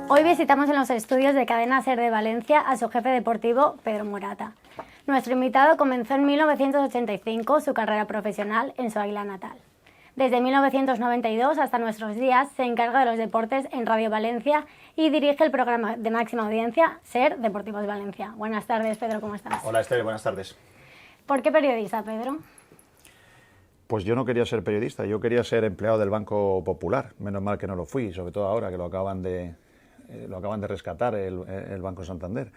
Hoy visitamos en los estudios de Cadena SER de Valencia a su jefe deportivo, Pedro Morata. Nuestro invitado comenzó en 1985 su carrera profesional en su Águila natal. Desde 1992 hasta nuestros días se encarga de los deportes en Radio Valencia y dirige el programa de máxima audiencia SER Deportivos Valencia. Buenas tardes, Pedro, ¿cómo estás? Hola, Esther, buenas tardes. ¿Por qué periodista, Pedro? Pues yo no quería ser periodista, yo quería ser empleado del Banco Popular. Menos mal que no lo fui, sobre todo ahora que lo acaban de rescatar el Banco Santander.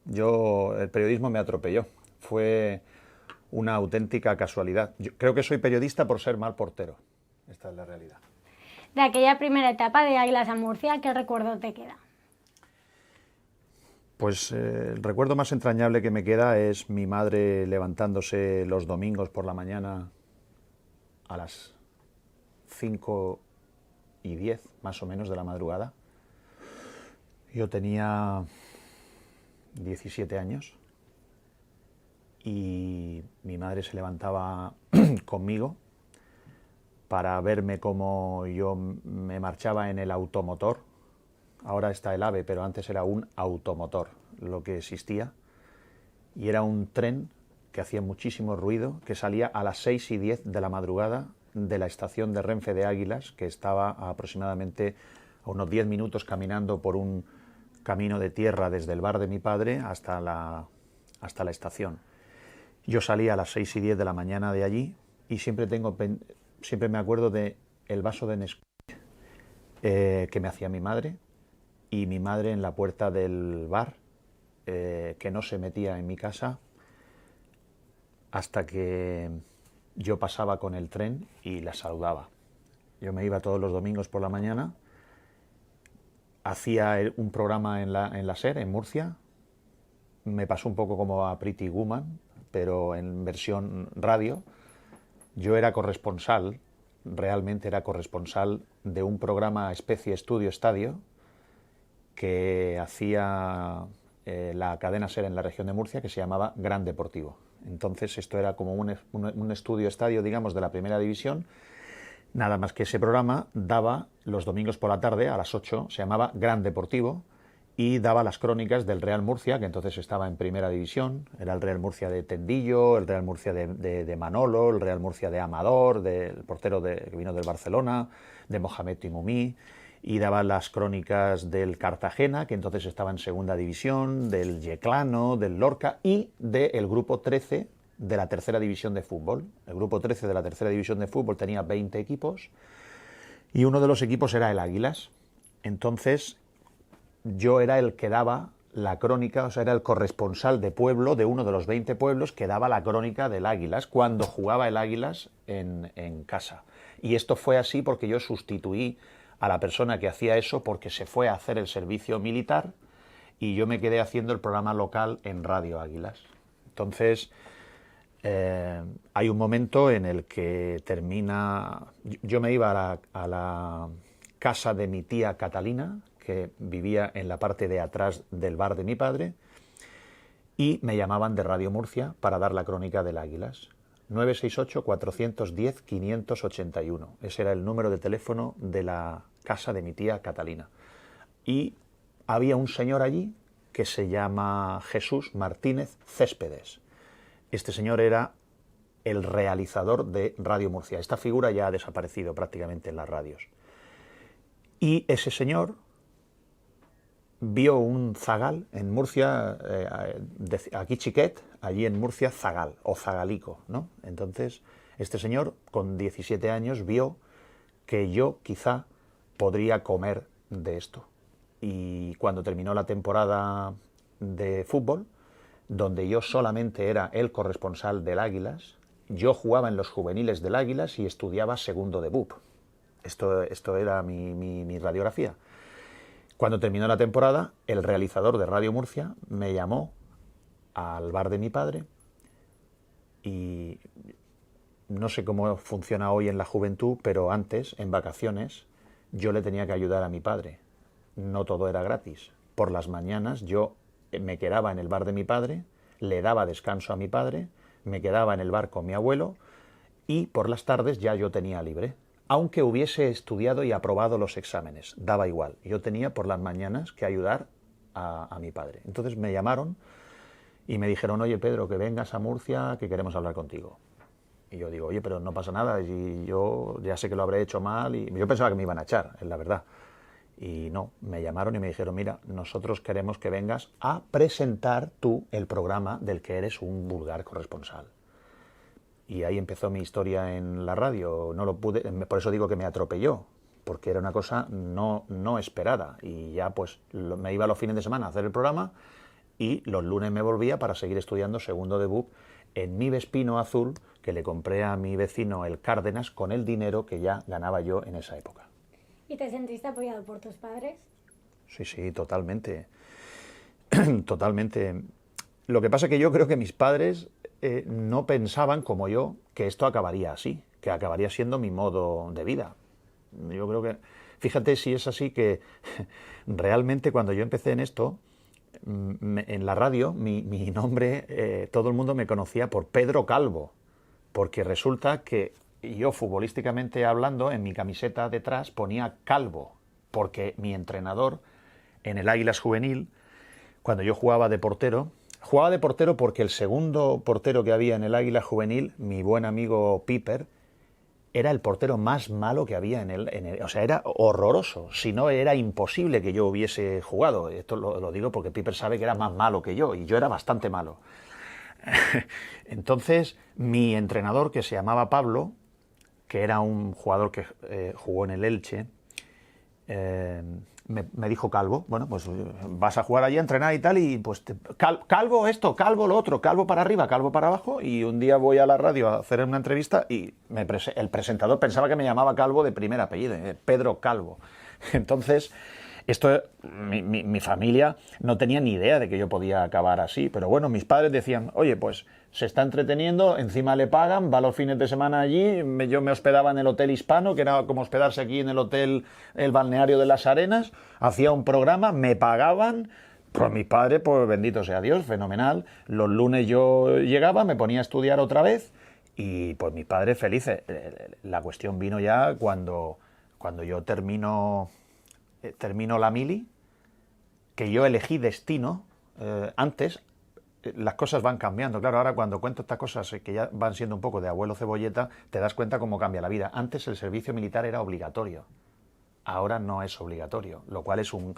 El periodismo me atropelló. Fue una auténtica casualidad. Yo creo que soy periodista por ser mal portero. Esta es la realidad. De aquella primera etapa de Águilas a Murcia, ¿qué recuerdo te queda? Pues el recuerdo más entrañable que me queda es mi madre levantándose los domingos por la mañana a las 5:10, más o menos, de la madrugada. Yo tenía 17 años y mi madre se levantaba conmigo para verme cómo yo me marchaba en el automotor. Ahora está el AVE, pero antes era un automotor lo que existía. Y era un tren que hacía muchísimo ruido, que salía a las 6:10 de la madrugada de la estación de Renfe de Águilas, que estaba aproximadamente a unos 10 minutos caminando por un camino de tierra desde el bar de mi padre hasta la estación. Yo salía a las 6:10 de la mañana de allí y siempre me acuerdo de el vaso de Nesquik que me hacía mi madre, y mi madre en la puerta del bar, que no se metía en mi casa hasta que yo pasaba con el tren y la saludaba. Yo me iba todos los domingos por la mañana, hacía un programa en la SER, en Murcia. Me pasó un poco como a Pretty Woman, pero en versión radio. Yo era corresponsal, realmente era corresponsal de un programa especie Estudio Estadio que hacía la cadena SER en la región de Murcia, que se llamaba Gran Deportivo. Entonces esto era como un estudio estadio, digamos, de la primera división. Nada más que ese programa daba los domingos por la tarde a las 8, se llamaba Gran Deportivo, y daba las crónicas del Real Murcia, que entonces estaba en primera división. Era el Real Murcia de Tendillo, el Real Murcia de Manolo, el Real Murcia de Amador, del portero que vino del Barcelona, de Mohamed Timoumi, y daba las crónicas del Cartagena, que entonces estaba en segunda división, del Yeclano, del Lorca y del Grupo 13 de la tercera división de fútbol. El Grupo 13 de la tercera división de fútbol tenía 20 equipos y uno de los equipos era el Águilas. Entonces yo era el que daba la crónica, o sea, era el corresponsal de pueblo de uno de los 20 pueblos que daba la crónica del Águilas cuando jugaba el Águilas en casa. Y esto fue así porque yo sustituí a la persona que hacía eso porque se fue a hacer el servicio militar y yo me quedé haciendo el programa local en Radio Águilas. Entonces hay un momento en el que termina. Yo me iba a la casa de mi tía Catalina, que vivía en la parte de atrás del bar de mi padre, y me llamaban de Radio Murcia para dar la crónica del Águilas. 968-410-581. Ese era el número de teléfono de la casa de mi tía Catalina. Y había un señor allí que se llama Jesús Martínez Céspedes. Este señor era el realizador de Radio Murcia. Esta figura ya ha desaparecido prácticamente en las radios. Y ese señor vio un zagal en Murcia, aquí Chiquet, allí en Murcia zagal o zagalico, ¿no? Entonces este señor con 17 años vio que yo quizá podría comer de esto. Y cuando terminó la temporada de fútbol, donde yo solamente era el corresponsal del Águilas, yo jugaba en los juveniles del Águilas y estudiaba segundo de BUP. Esto era mi radiografía. Cuando terminó la temporada, el realizador de Radio Murcia me llamó al bar de mi padre y no sé cómo funciona hoy en la juventud, pero antes, en vacaciones, yo le tenía que ayudar a mi padre. No todo era gratis. Por las mañanas yo me quedaba en el bar de mi padre, le daba descanso a mi padre, me quedaba en el bar con mi abuelo y por las tardes ya yo tenía libre. aunque hubiese estudiado y aprobado los exámenes, daba igual. Yo tenía por las mañanas que ayudar a mi padre. Entonces me llamaron y me dijeron, oye Pedro, que vengas a Murcia, que queremos hablar contigo. Y yo digo, oye, pero no pasa nada, y yo ya sé que lo habré hecho mal, y yo pensaba que me iban a echar, es la verdad. Y no, me llamaron y me dijeron, mira, nosotros queremos que vengas a presentar tú el programa del que eres un vulgar corresponsal. Y ahí empezó mi historia en la radio. No lo pude, por eso digo que me atropelló, porque era una cosa no esperada. Y ya pues me iba los fines de semana a hacer el programa y los lunes me volvía para seguir estudiando segundo de BUP en mi Vespino azul que le compré a mi vecino el Cárdenas con el dinero que ya ganaba yo en esa época. ¿Y te sentiste apoyado por tus padres? Sí, totalmente. Totalmente. Lo que pasa es que yo creo que mis padres no pensaban, como yo, que esto acabaría así, que acabaría siendo mi modo de vida. Yo creo que, fíjate si es así que realmente cuando yo empecé en esto, en la radio, mi nombre, todo el mundo me conocía por Pedro Calvo, porque resulta que yo, futbolísticamente hablando, en mi camiseta detrás ponía Calvo, porque mi entrenador en el Águilas Juvenil, cuando yo jugaba de portero porque el segundo portero que había en el Águilas Juvenil, mi buen amigo Piper, era el portero más malo que había o sea, era horroroso. Si no, era imposible que yo hubiese jugado. Esto lo digo porque Piper sabe que era más malo que yo, y yo era bastante malo. Entonces, mi entrenador, que se llamaba Pablo, que era un jugador que jugó en el Elche, me dijo Calvo, bueno, pues vas a jugar allí a entrenar y tal, y pues Calvo esto, Calvo lo otro, Calvo para arriba, Calvo para abajo, y un día voy a la radio a hacer una entrevista y el presentador pensaba que me llamaba Calvo de primer apellido, Pedro Calvo. Entonces, mi familia no tenía ni idea de que yo podía acabar así, pero bueno, mis padres decían, oye, pues se está entreteniendo, encima le pagan, va los fines de semana allí, yo me hospedaba en el Hotel Hispano, que era como hospedarse aquí en el hotel, el balneario de las Arenas, hacía un programa, me pagaban, pues mis padres, pues bendito sea Dios, fenomenal, los lunes yo llegaba, me ponía a estudiar otra vez, y pues mis padres felices. La cuestión vino ya cuando yo termino la mili, que yo elegí destino antes. Las cosas van cambiando, claro, ahora cuando cuento estas cosas que ya van siendo un poco de abuelo cebolleta, te das cuenta cómo cambia la vida. Antes el servicio militar era obligatorio, ahora no es obligatorio, lo cual es un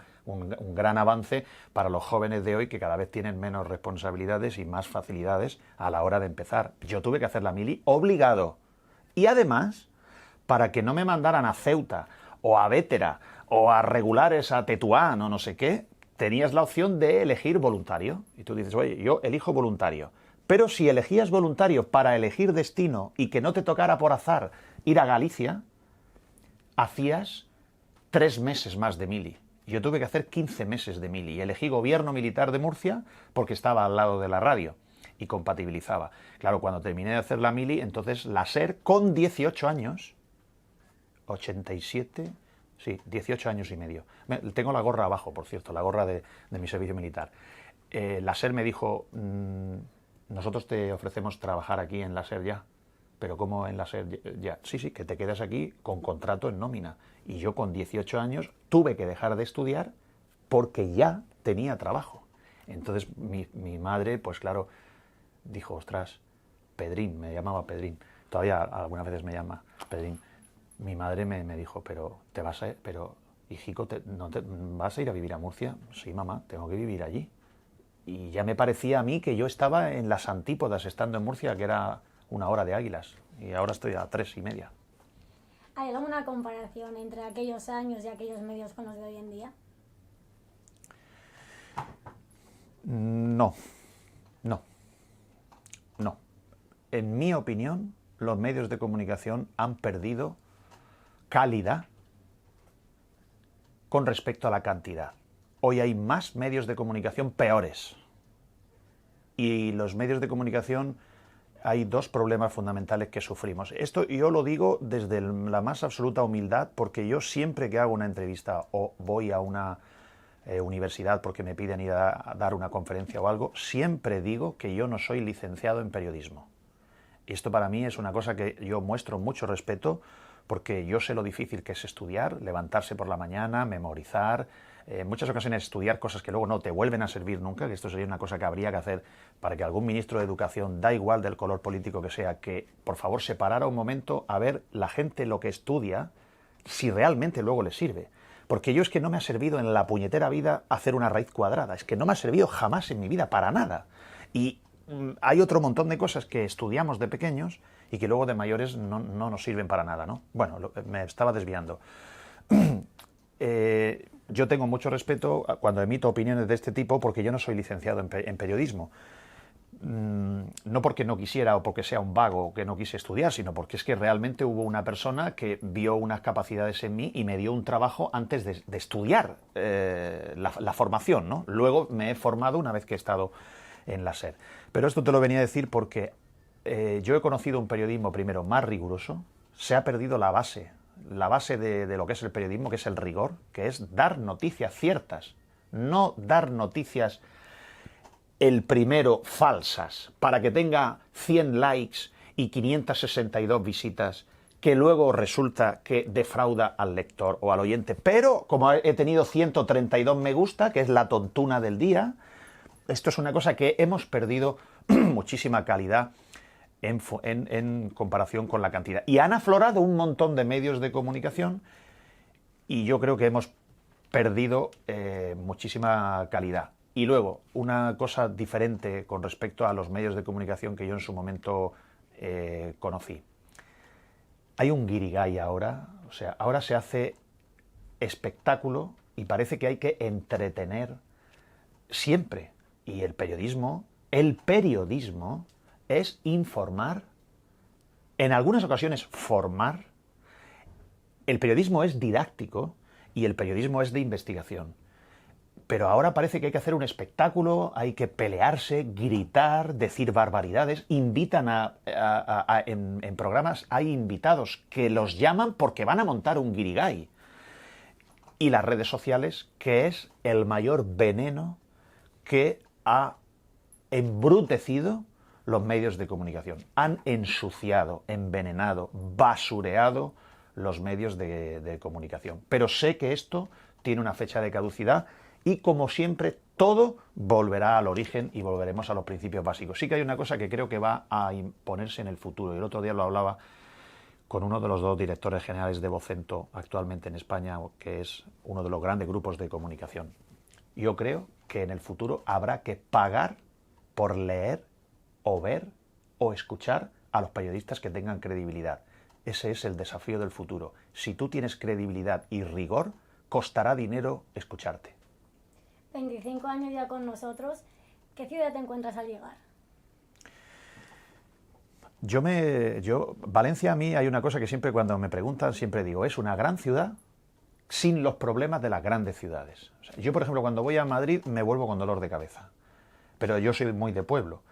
gran avance para los jóvenes de hoy, que cada vez tienen menos responsabilidades y más facilidades a la hora de empezar. Yo tuve que hacer la mili obligado, y además, para que no me mandaran a Ceuta o a Bétera o a regulares a Tetuán o no sé qué, tenías la opción de elegir voluntario. Y tú dices, oye, yo elijo voluntario. Pero si elegías voluntario para elegir destino y que no te tocara por azar ir a Galicia, hacías 3 meses más de mili. Yo tuve que hacer 15 meses de mili y elegí Gobierno Militar de Murcia porque estaba al lado de la radio y compatibilizaba. Claro, cuando terminé de hacer la mili, entonces la SER, con 18 años, 87... Sí, 18 años y medio. Tengo la gorra abajo, por cierto, la gorra de mi servicio militar. La SER me dijo, nosotros te ofrecemos trabajar aquí en la SER ya. ¿Pero cómo en la SER ya? Sí, que te quedas aquí con contrato en nómina. Y yo con 18 años tuve que dejar de estudiar porque ya tenía trabajo. Entonces mi madre, pues claro, dijo, ostras, Pedrín, me llamaba Pedrín. Todavía algunas veces me llama Pedrín. Mi madre me dijo, pero hijico, ¿no te vas a ir a vivir a Murcia? Sí, mamá, tengo que vivir allí. Y ya me parecía a mí que yo estaba en las antípodas estando en Murcia, que era 1 hora de Águilas, y ahora estoy a 3:30. ¿Hay alguna comparación entre aquellos años y aquellos medios con los de hoy en día? No. En mi opinión, los medios de comunicación han perdido calidad con respecto a la cantidad. Hoy hay más medios de comunicación peores. Y los medios de comunicación, hay 2 problemas fundamentales que sufrimos. Esto yo lo digo desde la más absoluta humildad, porque yo siempre que hago una entrevista o voy a una universidad porque me piden ir a dar una conferencia o algo, siempre digo que yo no soy licenciado en periodismo. Y esto para mí es una cosa que yo muestro mucho respeto, porque yo sé lo difícil que es estudiar, levantarse por la mañana, memorizar, en muchas ocasiones estudiar cosas que luego no te vuelven a servir nunca, que esto sería una cosa que habría que hacer para que algún ministro de Educación, da igual del color político que sea, que por favor se parara un momento a ver la gente lo que estudia, si realmente luego le sirve. Porque yo es que no me ha servido en la puñetera vida hacer una raíz cuadrada, es que no me ha servido jamás en mi vida para nada. Y hay otro montón de cosas que estudiamos de pequeños y que luego de mayores no nos sirven para nada, ¿no? Bueno, me estaba desviando. Yo tengo mucho respeto cuando emito opiniones de este tipo porque yo no soy licenciado en periodismo. No porque no quisiera o porque sea un vago o que no quise estudiar, sino porque es que realmente hubo una persona que vio unas capacidades en mí y me dio un trabajo antes de estudiar la formación, ¿no? Luego me he formado una vez que he estado en la SER. Pero esto te lo venía a decir porque yo he conocido un periodismo primero más riguroso, se ha perdido la base de lo que es el periodismo, que es el rigor, que es dar noticias ciertas, no dar noticias el primero falsas, para que tenga 100 likes y 562 visitas, que luego resulta que defrauda al lector o al oyente. Pero, como he tenido 132 me gusta, que es la tontuna del día, esto es una cosa que hemos perdido muchísima calidad en comparación con la cantidad. Y han aflorado un montón de medios de comunicación y yo creo que hemos perdido muchísima calidad. Y luego, una cosa diferente con respecto a los medios de comunicación que yo en su momento conocí. Hay un guirigay ahora, o sea, ahora se hace espectáculo y parece que hay que entretener siempre. Y el periodismo es informar, en algunas ocasiones formar. El periodismo es didáctico y el periodismo es de investigación. Pero ahora parece que hay que hacer un espectáculo, hay que pelearse, gritar, decir barbaridades. Invitan en programas, hay invitados que los llaman porque van a montar un guirigay. Y las redes sociales, que es el mayor veneno que ha embrutecido los medios de comunicación. Han ensuciado, envenenado, basureado los medios de comunicación. Pero sé que esto tiene una fecha de caducidad y, como siempre, todo volverá al origen y volveremos a los principios básicos. Sí que hay una cosa que creo que va a imponerse en el futuro. Y el otro día lo hablaba con uno de los dos directores generales de Vocento actualmente en España, que es uno de los grandes grupos de comunicación. Yo creo que en el futuro habrá que pagar por leer o ver o escuchar a los periodistas que tengan credibilidad. Ese es el desafío del futuro. Si tú tienes credibilidad y rigor, costará dinero escucharte. 25 años ya con nosotros. ¿Qué ciudad te encuentras al llegar? Valencia, a mí hay una cosa que siempre cuando me preguntan, siempre digo, es una gran ciudad sin los problemas de las grandes ciudades. O sea, yo, por ejemplo, cuando voy a Madrid me vuelvo con dolor de cabeza. Pero yo soy muy de pueblo.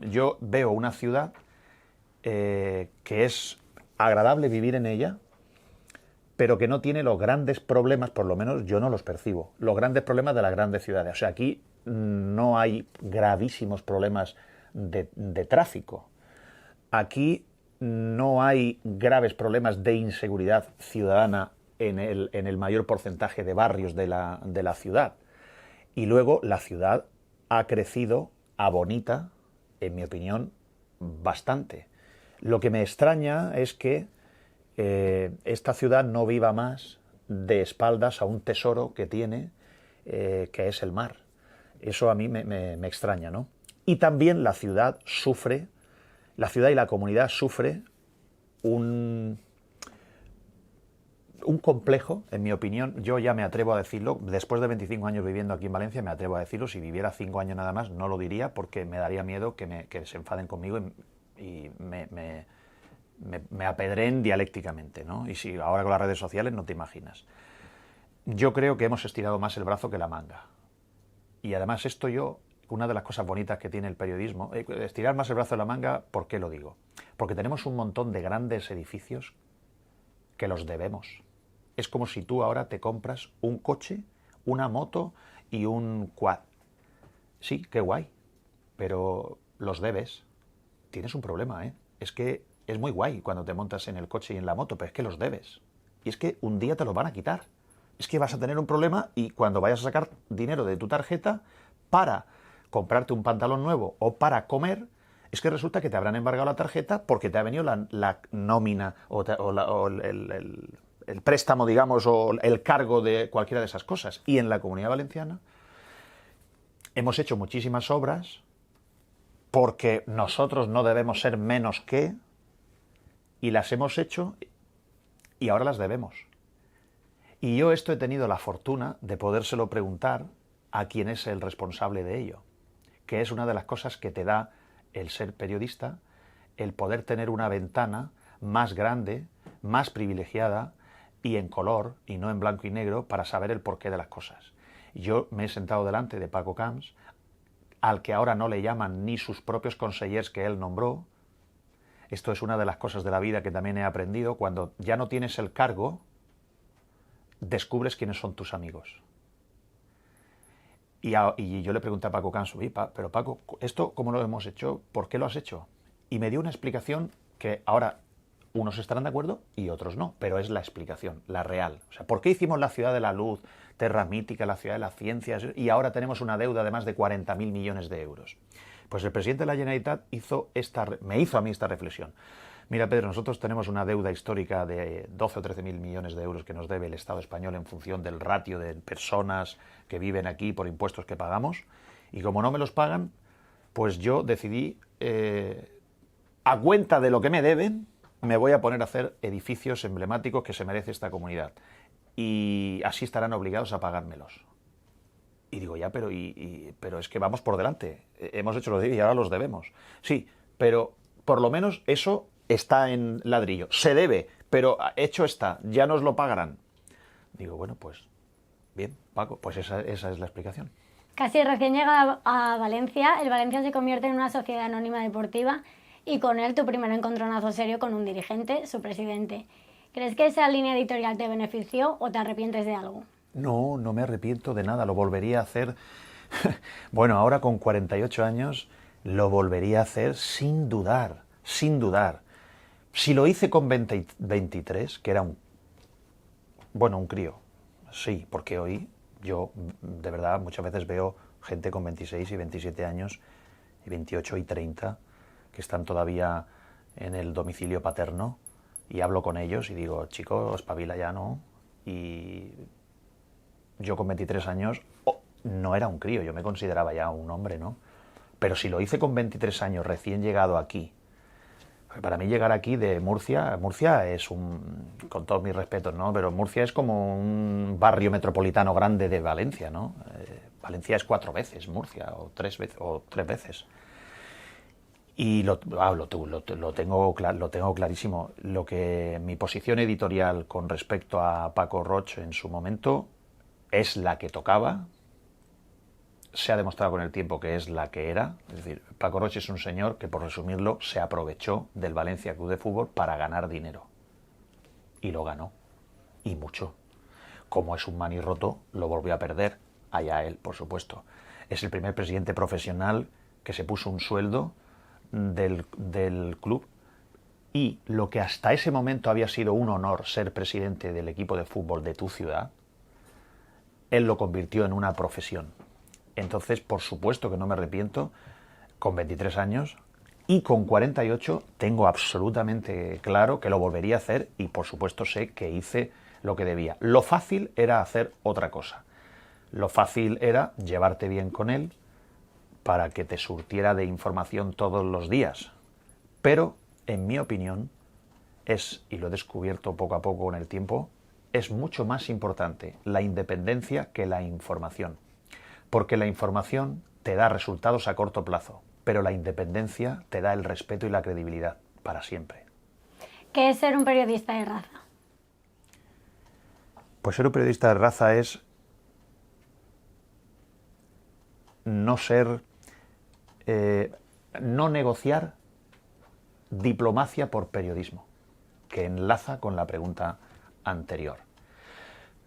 Yo veo una ciudad que es agradable vivir en ella, pero que no tiene los grandes problemas, por lo menos yo no los percibo, los grandes problemas de las grandes ciudades. O sea, aquí no hay gravísimos problemas de tráfico. Aquí no hay graves problemas de inseguridad ciudadana en el mayor porcentaje de barrios de la ciudad. Y luego la ciudad ha crecido a bonita, en mi opinión, bastante. Lo que me extraña es que esta ciudad no viva más de espaldas a un tesoro que tiene, que es el mar. Eso a mí me extraña, ¿no? Y también la ciudad y la comunidad sufre un complejo, en mi opinión. Yo ya me atrevo a decirlo, después de 25 años viviendo aquí en Valencia, me atrevo a decirlo. Si viviera 5 años nada más, no lo diría, porque me daría miedo que se enfaden conmigo y me apedreen dialécticamente, ¿no? Y si ahora con las redes sociales no te imaginas. Yo creo que hemos estirado más el brazo que la manga. Y además una de las cosas bonitas que tiene el periodismo, estirar más el brazo de la manga, ¿por qué lo digo? Porque tenemos un montón de grandes edificios que los debemos. Es como si tú ahora te compras un coche, una moto y un quad. Sí, qué guay, pero los debes. Tienes un problema, ¿eh? Es que es muy guay cuando te montas en el coche y en la moto, pero es que los debes. Y es que un día te los van a quitar. Es que vas a tener un problema y cuando vayas a sacar dinero de tu tarjeta para comprarte un pantalón nuevo o para comer, es que resulta que te habrán embargado la tarjeta porque te ha venido la nómina o el préstamo, digamos, o el cargo de cualquiera de esas cosas. Y en la Comunidad Valenciana hemos hecho muchísimas obras porque nosotros no debemos ser menos que, y las hemos hecho y ahora las debemos. Y yo esto he tenido la fortuna de podérselo preguntar a quien es el responsable de ello, que es una de las cosas que te da el ser periodista, el poder tener una ventana más grande, más privilegiada y en color y no en blanco y negro para saber el porqué de las cosas. Yo me he sentado delante de Paco Camps, al que ahora no le llaman ni sus propios consellers que él nombró. Esto es una de las cosas de la vida que también he aprendido. Cuando ya no tienes el cargo, descubres quiénes son tus amigos. Y yo le pregunté a Paco Camps, pero Paco, ¿esto cómo lo hemos hecho? ¿Por qué lo has hecho? Y me dio una explicación que ahora unos estarán de acuerdo y otros no, pero es la explicación, la real. O sea, ¿por qué hicimos la ciudad de la luz, Terra Mítica, la ciudad de las ciencias, y ahora tenemos una deuda de más de 40.000 millones de euros? Pues el presidente de la Generalitat me hizo a mí esta reflexión. Mira, Pedro, nosotros tenemos una deuda histórica de 12 o 13.000 millones de euros que nos debe el Estado español en función del ratio de personas que viven aquí por impuestos que pagamos, y como no me los pagan, pues yo decidí, a cuenta de lo que me deben, me voy a poner a hacer edificios emblemáticos que se merece esta comunidad. Y así estarán obligados a pagármelos. Y digo, ya, pero es que vamos por delante. Hemos hecho los y ahora los debemos. Sí, pero por lo menos eso está en ladrillo. Se debe, pero hecho está. Ya nos lo pagarán. Digo, bueno, pues bien, Paco, pues esa es la explicación. Casi recién llegado a Valencia, el Valencia se convierte en una sociedad anónima deportiva y con él tu primer encontronazo serio con un dirigente, su presidente. ¿Crees que esa línea editorial te benefició o te arrepientes de algo? No, no me arrepiento de nada, lo volvería a hacer. Bueno, ahora con 48 años lo volvería a hacer sin dudar, sin dudar. Si lo hice con 23, que era un crío, sí, porque hoy yo de verdad muchas veces veo gente con 26 y 27 años, y 28 y 30, que están todavía en el domicilio paterno, y hablo con ellos y digo, chico, espabila ya, ¿no? Y yo con 23 años no era un crío, yo me consideraba ya un hombre, ¿no? Pero si lo hice con 23 años, recién llegado aquí, para mí llegar aquí de Murcia es con todos mis respetos, ¿no? Pero Murcia es como un barrio metropolitano grande de Valencia, ¿no? Valencia es 4 veces Murcia, o 3 veces. Y lo tengo clarísimo. Mi posición editorial con respecto a Paco Roig en su momento es la que tocaba. Se ha demostrado con el tiempo que es la que era. Es decir, Paco Roig es un señor que, por resumirlo, se aprovechó del Valencia Club de Fútbol para ganar dinero. Y lo ganó. Y mucho. Como es un manirroto, lo volvió a perder. Allá él, por supuesto. Es el primer presidente profesional que se puso un sueldo del club, y lo que hasta ese momento había sido un honor ser presidente del equipo de fútbol de tu ciudad, él lo convirtió en una profesión. Entonces, por supuesto que no me arrepiento. Con 23 años y con 48 tengo absolutamente claro que lo volvería a hacer, y por supuesto sé que hice lo que debía. Lo fácil era hacer otra cosa. Lo fácil era llevarte bien con él para que te surtiera de información todos los días. Pero, en mi opinión, y lo he descubierto poco a poco con el tiempo, es mucho más importante la independencia que la información. Porque la información te da resultados a corto plazo, pero la independencia te da el respeto y la credibilidad para siempre. ¿Qué es ser un periodista de raza? Pues ser un periodista de raza es no negociar diplomacia por periodismo, que enlaza con la pregunta anterior.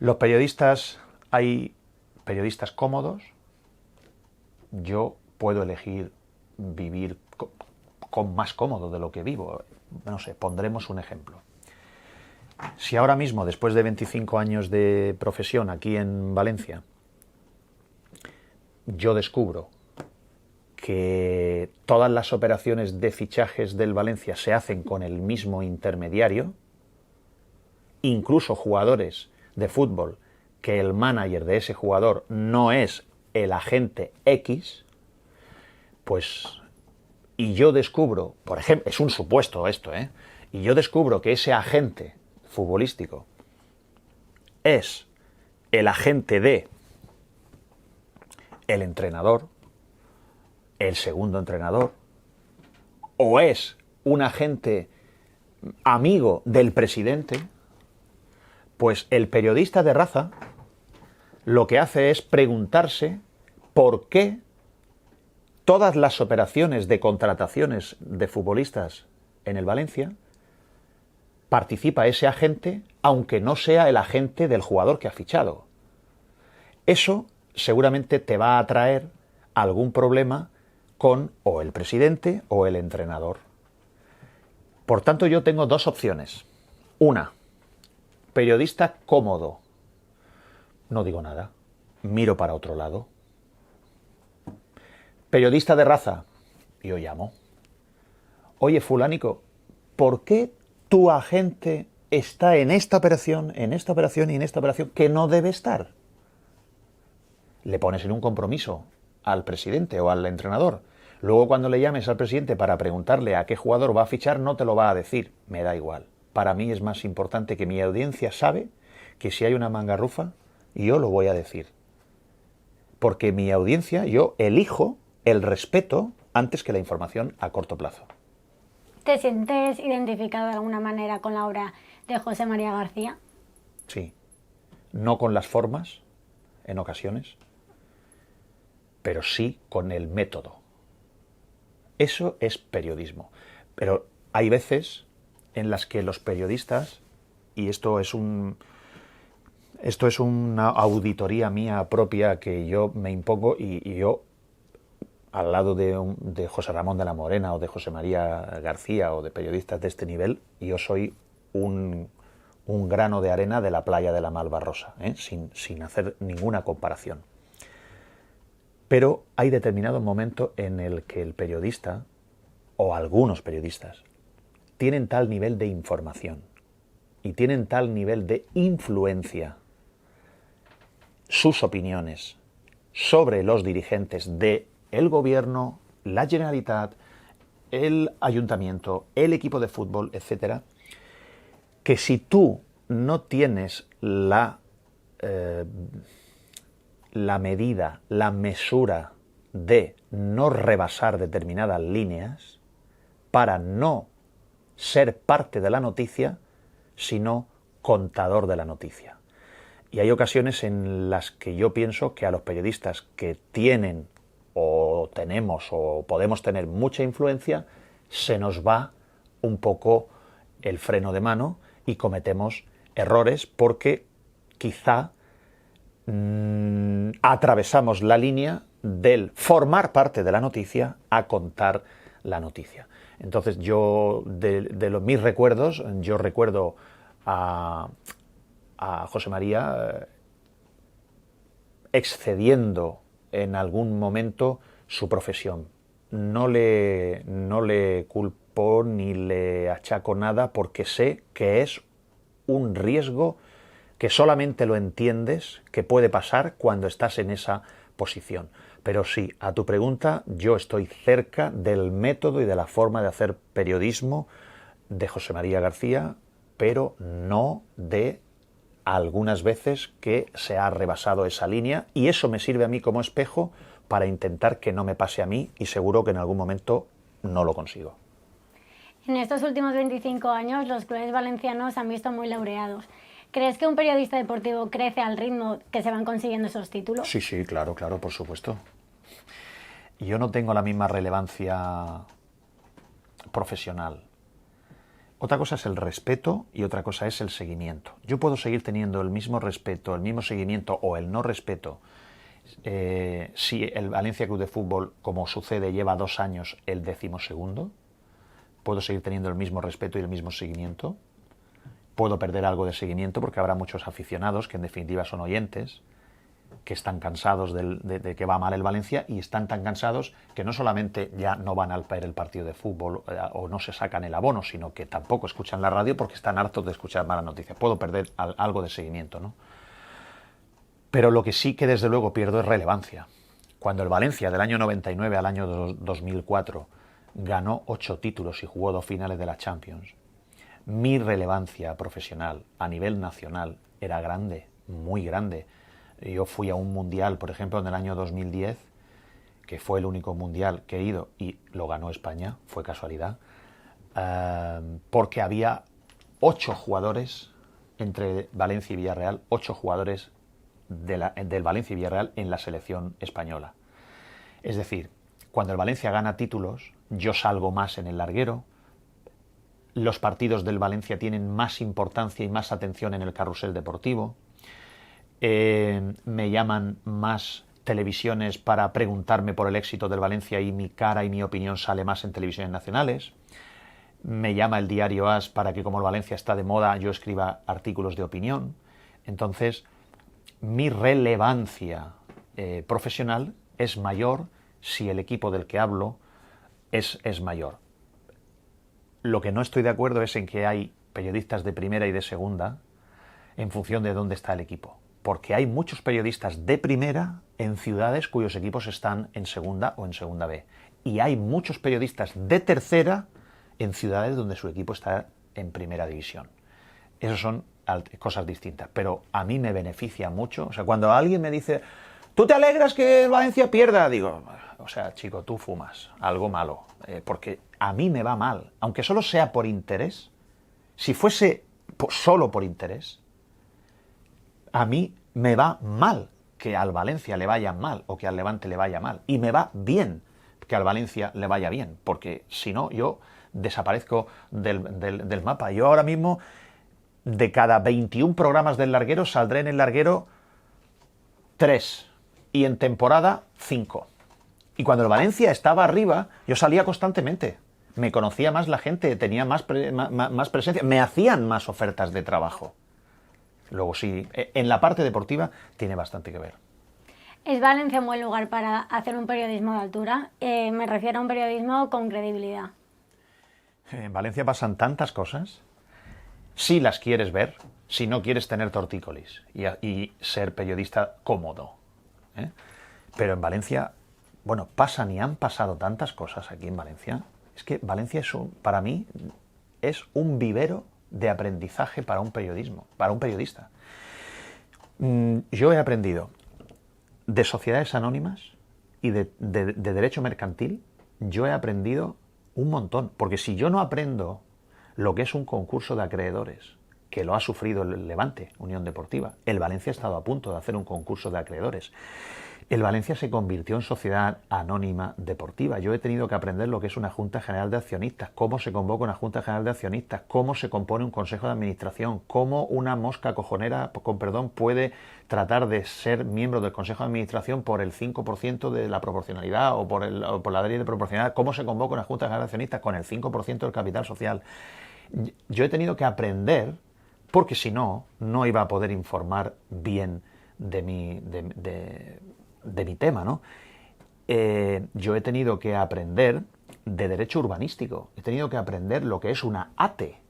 Los periodistas, hay periodistas cómodos. Yo puedo elegir vivir con más cómodo de lo que vivo. no sé, pondremos un ejemplo. Si ahora mismo, después de 25 años de profesión aquí en Valencia, yo descubro que todas las operaciones de fichajes del Valencia se hacen con el mismo intermediario, incluso jugadores de fútbol que el manager de ese jugador no es el agente X, pues, y yo descubro, por ejemplo, es un supuesto esto, y yo descubro que ese agente futbolístico es el agente de el entrenador, el segundo entrenador, o es un agente amigo del presidente, pues el periodista de raza lo que hace es preguntarse por qué todas las operaciones de contrataciones de futbolistas en el Valencia participa ese agente, aunque no sea el agente del jugador que ha fichado. Eso seguramente te va a traer algún problema con o el presidente o el entrenador. Por tanto, yo tengo dos opciones. Una, periodista cómodo. No digo nada, miro para otro lado. Periodista de raza, yo llamo. Oye, fulánico, ¿por qué tu agente está en esta operación y en esta operación que no debe estar? Le pones en un compromiso al presidente o al entrenador. Luego, cuando le llames al presidente para preguntarle a qué jugador va a fichar, no te lo va a decir. Me da igual. Para mí es más importante que mi audiencia sabe que si hay una mangarrufa, yo lo voy a decir. Porque mi audiencia, yo elijo el respeto antes que la información a corto plazo. ¿Te sientes identificado de alguna manera con la obra de José María García? Sí. No con las formas, en ocasiones, pero sí con el método. Eso es periodismo. Pero hay veces en las que los periodistas, y esto es una auditoría mía propia que yo me impongo, y yo, al lado de José Ramón de la Morena o de José María García o de periodistas de este nivel, yo soy un grano de arena de la playa de la Malvarrosa, sin hacer ninguna comparación. Pero hay determinado momento en el que el periodista, o algunos periodistas, tienen tal nivel de información y tienen tal nivel de influencia sus opiniones sobre los dirigentes del gobierno, la Generalitat, el ayuntamiento, el equipo de fútbol, etcétera, que si tú no tienes la medida, la mesura de no rebasar determinadas líneas para no ser parte de la noticia, sino contador de la noticia. Y hay ocasiones en las que yo pienso que a los periodistas que tienen o tenemos o podemos tener mucha influencia, se nos va un poco el freno de mano y cometemos errores porque quizá atravesamos la línea del formar parte de la noticia a contar la noticia. Entonces yo, mis recuerdos, yo recuerdo a José María excediendo en algún momento su profesión. No le culpo ni le achaco nada porque sé que es un riesgo que solamente lo entiendes, que puede pasar cuando estás en esa posición. Pero sí, a tu pregunta, yo estoy cerca del método y de la forma de hacer periodismo de José María García, pero no de algunas veces que se ha rebasado esa línea, y eso me sirve a mí como espejo para intentar que no me pase a mí, y seguro que en algún momento no lo consigo. En estos últimos 25 años los clubes valencianos se han visto muy laureados. ¿Crees que un periodista deportivo crece al ritmo que se van consiguiendo esos títulos? Sí, claro, por supuesto. Yo no tengo la misma relevancia profesional. Otra cosa es el respeto y otra cosa es el seguimiento. Yo puedo seguir teniendo el mismo respeto, el mismo seguimiento o el no respeto si el Valencia Club de Fútbol, como sucede, lleva 2 años el 12º, puedo seguir teniendo el mismo respeto y el mismo seguimiento, puedo perder algo de seguimiento porque habrá muchos aficionados que en definitiva son oyentes, que están cansados de que va mal el Valencia y están tan cansados que no solamente ya no van al ver el partido de fútbol o no se sacan el abono, sino que tampoco escuchan la radio porque están hartos de escuchar malas noticias. Puedo perder algo de seguimiento, ¿no? Pero lo que sí que desde luego pierdo es relevancia. Cuando el Valencia del año 99 al año 2004 ganó 8 títulos y jugó 2 finales de la Champions, mi relevancia profesional a nivel nacional era grande, muy grande. Yo fui a un mundial, por ejemplo, en el año 2010, que fue el único mundial que he ido y lo ganó España, fue casualidad, porque había 8 jugadores entre Valencia y Villarreal, 8 jugadores del Valencia y Villarreal en la selección española. Es decir, cuando el Valencia gana títulos, yo salgo más en el larguero, los partidos del Valencia tienen más importancia y más atención en el carrusel deportivo, me llaman más televisiones para preguntarme por el éxito del Valencia y mi cara y mi opinión sale más en televisiones nacionales. Me llama el diario AS para que, como el Valencia está de moda, yo escriba artículos de opinión. Entonces, mi relevancia profesional es mayor si el equipo del que hablo es mayor. Lo que no estoy de acuerdo es en que hay periodistas de primera y de segunda en función de dónde está el equipo. Porque hay muchos periodistas de primera en ciudades cuyos equipos están en segunda o en segunda B. Y hay muchos periodistas de tercera en ciudades donde su equipo está en primera división. Esas son cosas distintas. Pero a mí me beneficia mucho. O sea, cuando alguien me dice, ¿tú te alegras que el Valencia pierda? Digo, o sea, chico, tú fumas algo malo. Porque a mí me va mal. Aunque solo sea por interés, si fuese solo por interés, a mí me va mal que al Valencia le vaya mal o que al Levante le vaya mal. Y me va bien que al Valencia le vaya bien, porque si no, yo desaparezco del mapa. Yo ahora mismo, de cada 21 programas del larguero, saldré en el larguero 3 y en temporada 5. Y cuando el Valencia estaba arriba, yo salía constantemente. Me conocía más la gente, tenía más presencia, me hacían más ofertas de trabajo. Luego sí, en la parte deportiva tiene bastante que ver. ¿Es Valencia un buen lugar para hacer un periodismo de altura? Me refiero a un periodismo con credibilidad. En Valencia pasan tantas cosas, si las quieres ver, si no quieres tener tortícolis y ser periodista cómodo. Pero en Valencia, bueno, pasan y han pasado tantas cosas aquí en Valencia. Es que Valencia para mí es un vivero de aprendizaje para un periodista. Yo he aprendido de sociedades anónimas y de derecho mercantil, yo he aprendido un montón, porque si yo no aprendo lo que es un concurso de acreedores, que lo ha sufrido el Levante, Unión Deportiva, el Valencia ha estado a punto de hacer un concurso de acreedores, el Valencia se convirtió en sociedad anónima deportiva. Yo he tenido que aprender lo que es una Junta General de Accionistas, cómo se convoca una Junta General de Accionistas, cómo se compone un Consejo de Administración, cómo una mosca cojonera, con perdón, puede tratar de ser miembro del Consejo de Administración por el 5% de la proporcionalidad o por la ley de proporcionalidad, cómo se convoca una Junta General de Accionistas con el 5% del capital social. Yo he tenido que aprender, porque si no, no iba a poder informar bien de mi tema, ¿no? Yo he tenido que aprender de derecho urbanístico, he tenido que aprender lo que es una ATE.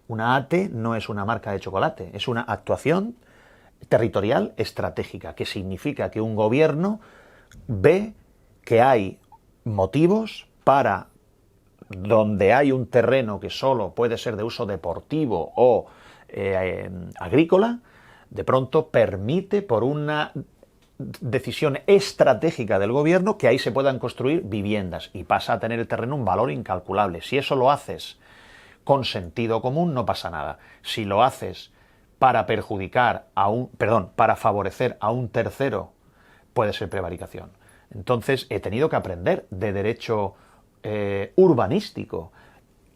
Una ATE no es una marca de chocolate, es una actuación territorial estratégica, que significa que un gobierno ve que hay motivos para, donde hay un terreno que solo puede ser de uso deportivo o agrícola, de pronto permite por una decisión estratégica del gobierno que ahí se puedan construir viviendas y pasa a tener el terreno un valor incalculable. Si eso lo haces con sentido común, no pasa nada. Si lo haces para para favorecer a un tercero, puede ser prevaricación. Entonces he tenido que aprender de derecho urbanístico,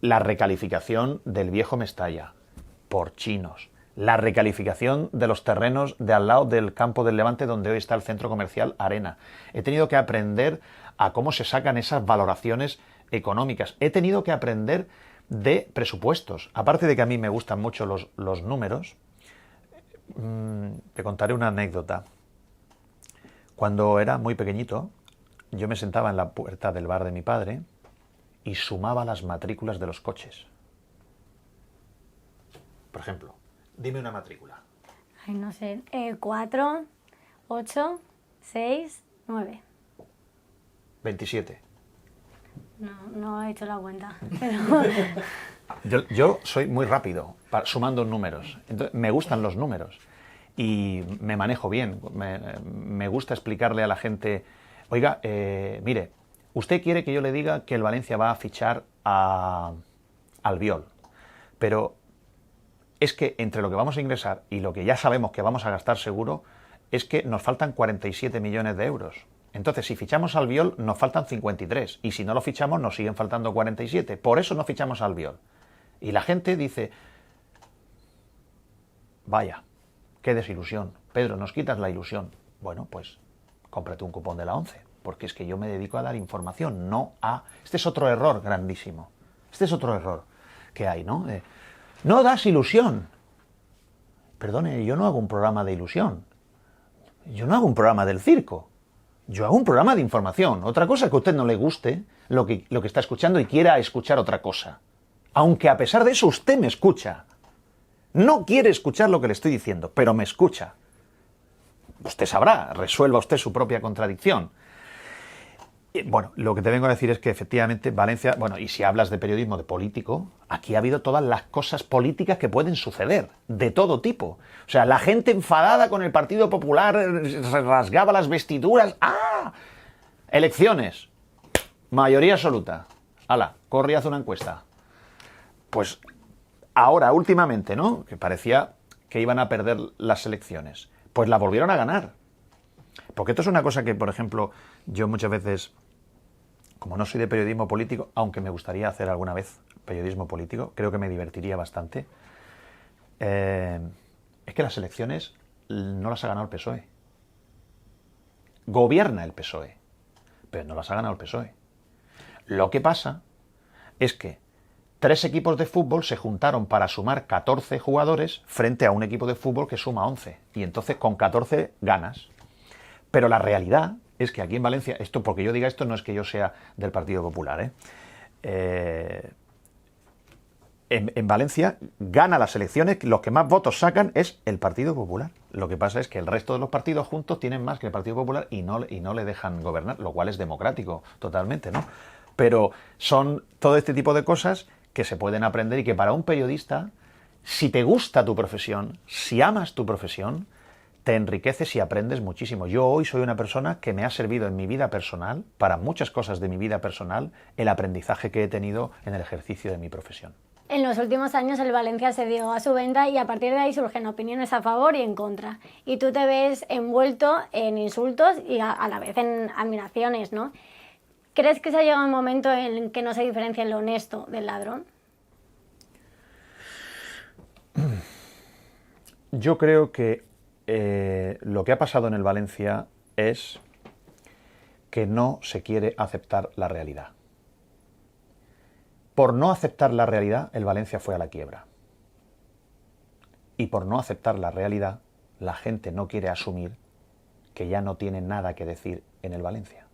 la recalificación del viejo Mestalla por chinos, la recalificación de los terrenos de al lado del campo del Levante donde hoy está el centro comercial Arena. He tenido que aprender a cómo se sacan esas valoraciones económicas. He tenido que aprender de presupuestos. Aparte de que a mí me gustan mucho los números, te contaré una anécdota. Cuando era muy pequeñito, yo me sentaba en la puerta del bar de mi padre y sumaba las matrículas de los coches. Por ejemplo, dime una matrícula. Ay, no sé. 4, 8, 6, 9. 27. No he hecho la cuenta. Pero... Yo soy muy rápido sumando números. Entonces, me gustan los números y me manejo bien. Me gusta explicarle a la gente, oiga, mire, usted quiere que yo le diga que el Valencia va a fichar a Albiol, pero es que entre lo que vamos a ingresar y lo que ya sabemos que vamos a gastar seguro, es que nos faltan 47 millones de euros. Entonces, si fichamos al Albiol, nos faltan 53. Y si no lo fichamos, nos siguen faltando 47. Por eso no fichamos al Albiol. Y la gente dice, vaya, qué desilusión. Pedro, nos quitas la ilusión. Bueno, pues cómprate un cupón de la 11. Porque es que yo me dedico a dar información, no a... Este es otro error grandísimo. Este es otro error que hay, ¿no? No das ilusión. Perdone, yo no hago un programa de ilusión. Yo no hago un programa del circo. Yo hago un programa de información. Otra cosa es que a usted no le guste lo que está escuchando y quiera escuchar otra cosa. Aunque a pesar de eso usted me escucha. No quiere escuchar lo que le estoy diciendo, pero me escucha. Usted sabrá, resuelva usted su propia contradicción. Bueno, lo que te vengo a decir es que efectivamente Valencia, bueno, y si hablas de periodismo de político, aquí ha habido todas las cosas políticas que pueden suceder, de todo tipo. O sea, la gente enfadada con el Partido Popular se rasgaba las vestiduras. ¡Ah! Elecciones. Mayoría absoluta. ¡Hala! Corre y haz una encuesta. Pues ahora, últimamente, ¿no? Que parecía que iban a perder las elecciones. Pues la volvieron a ganar. Porque esto es una cosa que, por ejemplo, yo muchas veces, como no soy de periodismo político, aunque me gustaría hacer alguna vez periodismo político, creo que me divertiría bastante, es que las elecciones no las ha ganado el PSOE. Gobierna el PSOE, pero no las ha ganado el PSOE. Lo que pasa es que 3 equipos de fútbol se juntaron para sumar 14 jugadores frente a un equipo de fútbol que suma 11. Y entonces con 14 ganas. Pero la realidad es que aquí en Valencia, esto porque yo diga esto no es que yo sea del Partido Popular, en Valencia gana las elecciones, los que más votos sacan es el Partido Popular. Lo que pasa es que el resto de los partidos juntos tienen más que el Partido Popular y no le dejan gobernar, lo cual es democrático totalmente, ¿no? Pero son todo este tipo de cosas que se pueden aprender y que para un periodista, si te gusta tu profesión, si amas tu profesión, te enriqueces y aprendes muchísimo. Yo hoy soy una persona que me ha servido en mi vida personal, para muchas cosas de mi vida personal, el aprendizaje que he tenido en el ejercicio de mi profesión. En los últimos años el Valencia se dio a su venta y a partir de ahí surgen opiniones a favor y en contra. Y tú te ves envuelto en insultos y a la vez en admiraciones, ¿no? ¿Crees que se ha llegado un momento en que no se diferencia lo honesto del ladrón? Yo creo que lo que ha pasado en el Valencia es que no se quiere aceptar la realidad. Por no aceptar la realidad, el Valencia fue a la quiebra. Y por no aceptar la realidad, la gente no quiere asumir que ya no tiene nada que decir en el Valencia.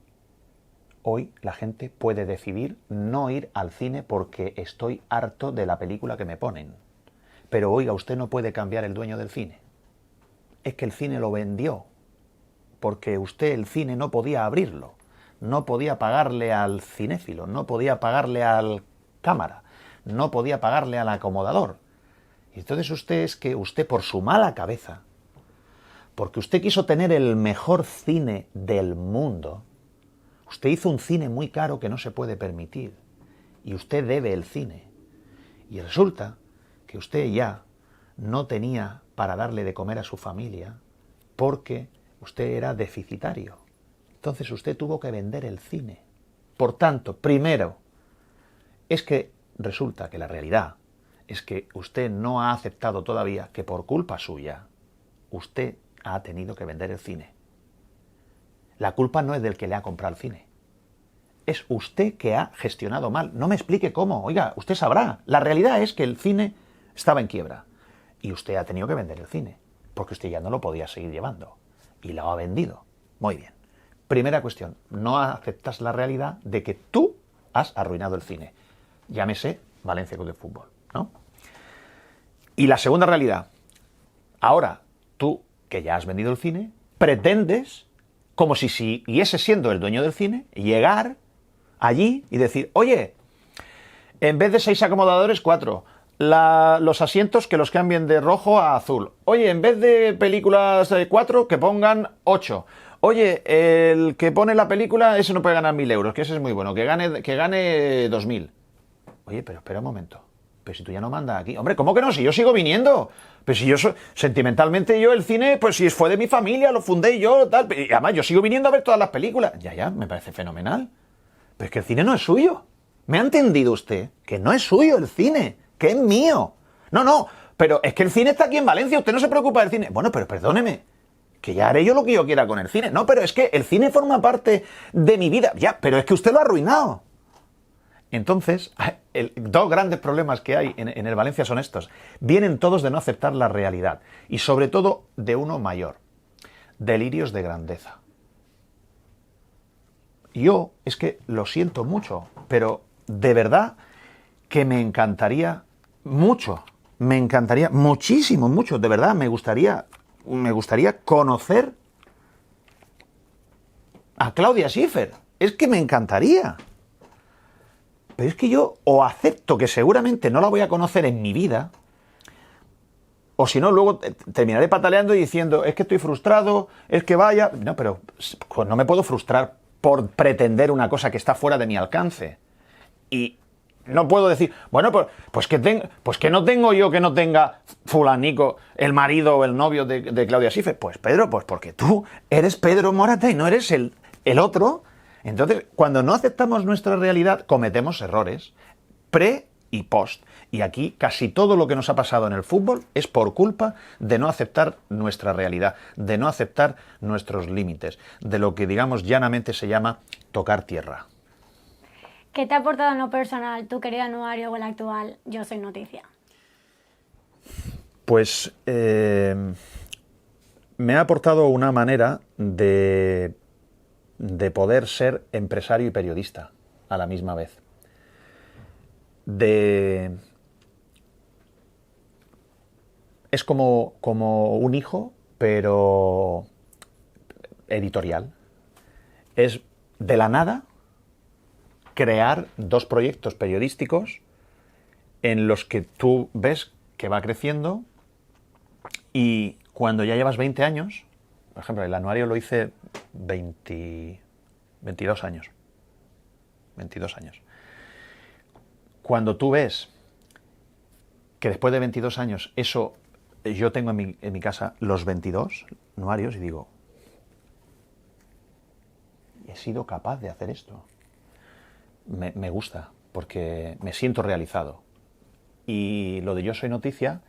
Hoy la gente puede decidir no ir al cine porque estoy harto de la película que me ponen. Pero oiga, usted no puede cambiar el dueño del cine. Es que el cine lo vendió, porque usted el cine no podía abrirlo, no podía pagarle al cinéfilo, no podía pagarle al cámara, no podía pagarle al acomodador. Y entonces usted por su mala cabeza, porque usted quiso tener el mejor cine del mundo, usted hizo un cine muy caro que no se puede permitir, y usted debe el cine. Y resulta que usted ya no tenía para darle de comer a su familia porque usted era deficitario. Entonces usted tuvo que vender el cine. Por tanto, primero, es que resulta que la realidad es que usted no ha aceptado todavía que por culpa suya usted ha tenido que vender el cine. La culpa no es del que le ha comprado el cine. es usted que ha gestionado mal. No me explique cómo. Oiga, usted sabrá. La realidad es que el cine estaba en quiebra. Y usted ha tenido que vender el cine. Porque usted ya no lo podía seguir llevando. Y lo ha vendido. Muy bien. Primera cuestión. No aceptas la realidad de que tú has arruinado el cine. Llámese Valencia Club de Fútbol, ¿no? Y la segunda realidad. Ahora, tú, que ya has vendido el cine, pretendes, como si siguiese siendo el dueño del cine, llegar allí y decir, oye, en vez de 6 acomodadores, 4. Los asientos que los cambien de rojo a azul. Oye, en vez de películas 4, que pongan 8. Oye, el que pone la película, ese no puede ganar 1.000 euros, que ese es muy bueno, que gane 2.000. Oye, pero espera un momento. Pero si tú ya no mandas aquí. Hombre, ¿cómo que no? Si yo sigo viniendo. Pero si yo sentimentalmente el cine, pues si fue de mi familia, lo fundé yo, tal. Y además, yo sigo viniendo a ver todas las películas. Ya, me parece fenomenal. Pero es que el cine no es suyo. ¿Me ha entendido usted? Que no es suyo el cine, que es mío. No, pero es que el cine está aquí en Valencia, usted no se preocupa del cine. Bueno, pero perdóneme, que ya haré yo lo que yo quiera con el cine. No, pero es que el cine forma parte de mi vida. Ya, pero es que usted lo ha arruinado. Entonces, dos grandes problemas que hay en el Valencia son estos. Vienen todos de no aceptar la realidad. Y sobre todo de uno mayor. Delirios de grandeza. Yo es que lo siento mucho, pero de verdad que me encantaría mucho. Me encantaría muchísimo, mucho. De verdad, me gustaría conocer a Claudia Schiffer. Es que me encantaría. Pero es que yo o acepto que seguramente no la voy a conocer en mi vida, o si no, luego terminaré pataleando y diciendo, es que estoy frustrado, es que vaya... No, pero pues no me puedo frustrar por pretender una cosa que está fuera de mi alcance. Y no puedo decir, bueno, pues que no tengo yo que no tenga fulanico, el marido o el novio de Claudia Schiffer. Pues Pedro, pues porque tú eres Pedro Morata y no eres el otro. Entonces, cuando no aceptamos nuestra realidad, cometemos errores pre y post. Y aquí casi todo lo que nos ha pasado en el fútbol es por culpa de no aceptar nuestra realidad, de no aceptar nuestros límites, de lo que, digamos, llanamente se llama tocar tierra. ¿Qué te ha aportado en lo personal tu querido anuario o el actual Yo Soy Noticia? Pues me ha aportado una manera de poder ser empresario y periodista a la misma vez. Es como un hijo, pero editorial. Es de la nada crear 2 proyectos periodísticos en los que tú ves que va creciendo y cuando ya llevas 20 años, por ejemplo, el anuario lo hice 22 años. 22 años. Cuando tú ves que después de 22 años, eso yo tengo en mi casa los 22 anuarios y digo, he sido capaz de hacer esto. Me gusta, porque me siento realizado. Y lo de Yo Soy Noticia,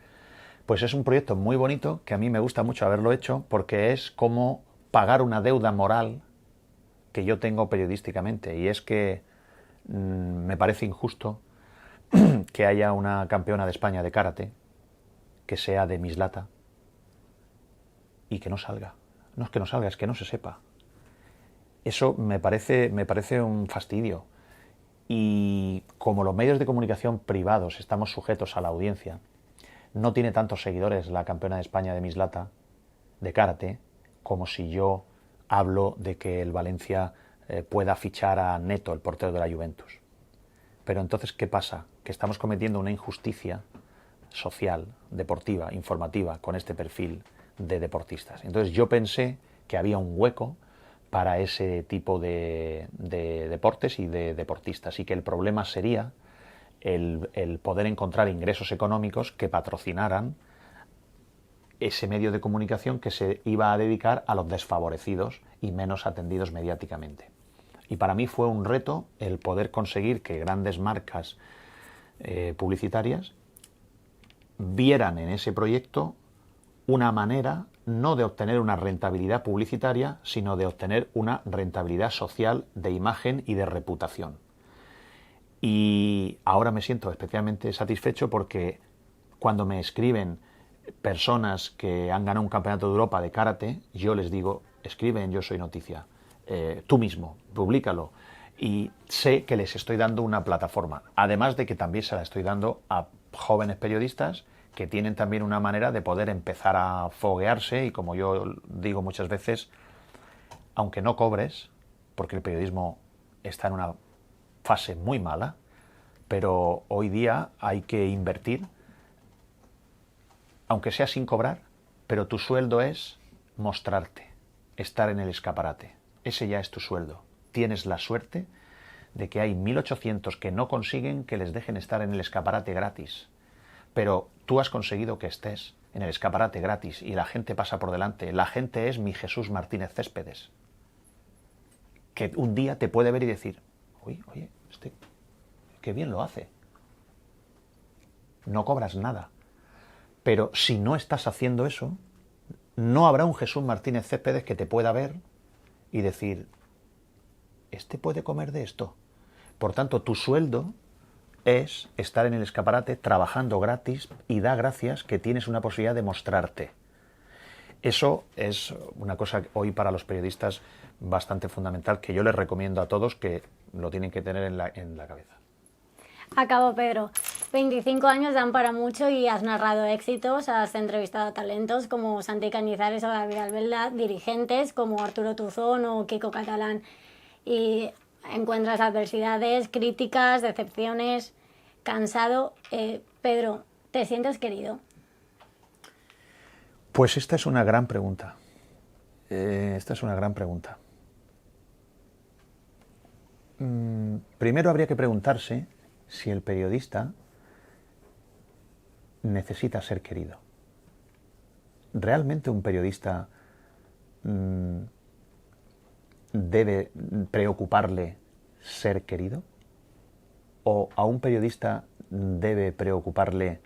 pues es un proyecto muy bonito, que a mí me gusta mucho haberlo hecho, porque es como pagar una deuda moral que yo tengo periodísticamente. Y es que me parece injusto que haya una campeona de España de karate, que sea de Mislata, y que no salga. No es que no salga, es que no se sepa. Eso me parece un fastidio. Y como los medios de comunicación privados estamos sujetos a la audiencia, no tiene tantos seguidores la campeona de España de Mislata, de karate, como si yo hablo de que el Valencia pueda fichar a Neto, el portero de la Juventus. Pero entonces, ¿qué pasa? Que estamos cometiendo una injusticia social, deportiva, informativa, con este perfil de deportistas. Entonces yo pensé que había un hueco para ese tipo de deportes y de deportistas, y que el problema sería el poder encontrar ingresos económicos que patrocinaran ese medio de comunicación que se iba a dedicar a los desfavorecidos y menos atendidos mediáticamente. Y para mí fue un reto el poder conseguir que grandes marcas publicitarias vieran en ese proyecto una manera no de obtener una rentabilidad publicitaria, sino de obtener una rentabilidad social, de imagen y de reputación. Y ahora me siento especialmente satisfecho porque cuando me escriben personas que han ganado un campeonato de Europa de karate, yo les digo, escribe en Yo Soy Noticia, tú mismo, públicalo. Y sé que les estoy dando una plataforma, además de que también se la estoy dando a jóvenes periodistas que tienen también una manera de poder empezar a foguearse y, como yo digo muchas veces, aunque no cobres, porque el periodismo está en una fase muy mala, pero hoy día hay que invertir, aunque sea sin cobrar, pero tu sueldo es mostrarte, estar en el escaparate. Ese ya es tu sueldo. Tienes la suerte de que hay 1.800 que no consiguen que les dejen estar en el escaparate gratis. Pero tú has conseguido que estés en el escaparate gratis y la gente pasa por delante. La gente es mi Jesús Martínez Céspedes, que un día te puede ver y decir, oye, qué bien lo hace. No cobras nada. Pero si no estás haciendo eso, no habrá un Jesús Martínez Céspedes que te pueda ver y decir, este puede comer de esto. Por tanto, tu sueldo es estar en el escaparate trabajando gratis y da gracias que tienes una posibilidad de mostrarte. Eso es una cosa hoy para los periodistas bastante fundamental que yo les recomiendo a todos que lo tienen que tener en la cabeza. Acabo, Pedro. 25 años dan para mucho y has narrado éxitos, has entrevistado a talentos como Santi Cañizares o David Albelda, dirigentes como Arturo Tuzón o Kiko Catalán, y encuentras adversidades, críticas, decepciones, cansado. Pedro, ¿te sientes querido? Pues esta es una gran pregunta. Primero habría que preguntarse si el periodista necesita ser querido. ¿Realmente un periodista debe preocuparle ser querido? ¿O a un periodista debe preocuparle